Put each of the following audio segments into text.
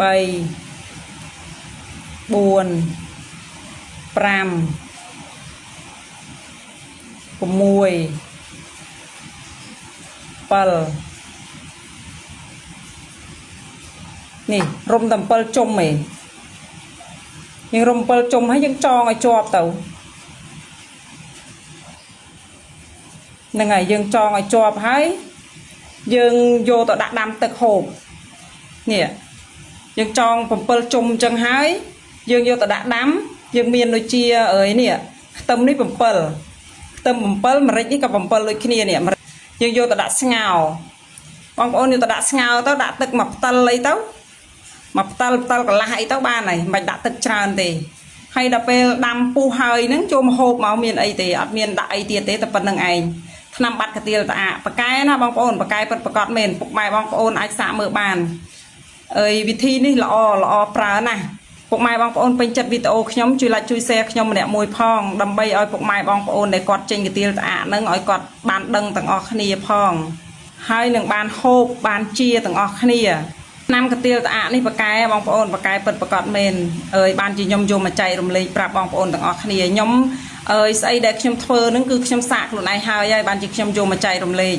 3 4 5 6 7 នេះរុំតែ7ជុំឯងយើងរុំ7ជុំហើយយើងចងឲ្យជាប់ទៅហ្នឹងហើយយើងចងឲ្យជាប់ហើយយើងយកទៅដាក់ដាំទឹកហូបនេះយើងចង7ជុំអញ្ចឹងហើយយើងយកទៅដាក់ដាំយើងមានដូចជាអើយនេះខ្ទឹមនេះ7ខ្ទឹម7ម្រេចនេះក៏7ដូចគ្នានេះយើងយកទៅដាក់ស្ងោរបងប្អូនយកទៅដាក់ស្ងោរទៅដាក់ទឹកមកផ្តិលអីទៅមកផ្តិលកន្លះអីទៅបានហើយមិនដាក់ទឹកច្រើនទេហើយដល់ពេលដាំពុះហើយហ្នឹងចូលមកហូបមកមានអីទេអត់មានដាក់អីទៀតទេតែប៉ុណ្្នឹងឯងថ្នាំបាត់កាទៀលតាអាប៉ាកែណាបងប្អូនប៉ាកែពិតប្រកបមែនពុកម៉ែបងប្អូនអាចសាកមើលបានអើយវិធីនេះល្អប្រើណាស់ពុកម៉ែបងប្អូនពេញចិត្តវីដេអូខ្ញុំជួយ like ជួយ share ខ្ញុំម្នាក់មួយផងដើម្បីឲ្យពុកម៉ែបងប្អូនដែលគាត់ចេញកាទៀលតាអាហ្នឹងឲ្យគាត់បានដឹងទាំងអស់គ្នាផងហើយនឹងបានហូបបានជាទាំងអស់គ្នាឆ្នាំកាទៀលតាអានេះប៉ាកែបងប្អូនប៉ាកែពិតប្រកបមែនអើយបានជាខ្ញុំយកមកចែករំលែកប្រាប់បងប្អូនទាំងអស់គ្នាខ្ញុំអើយស្អីដែលខ្ញុំធ្វើហ្នឹងគឺខ្ញុំសាកខ្លួនឯងហើយបានជាខ្ញុំយកមកចែករំលែក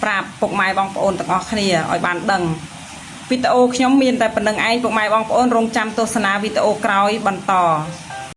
ប្រាប់ពុកម៉ែបងប្អូនទាំងអស់គ្នាឲ្យបានដឹងវីដេអូខ្ញុំមានតែប៉ុណ្្នឹងឯងពុកម៉ែបងប្អូនរងចាំទស្សនាវីដេអូក្រោយបន្ត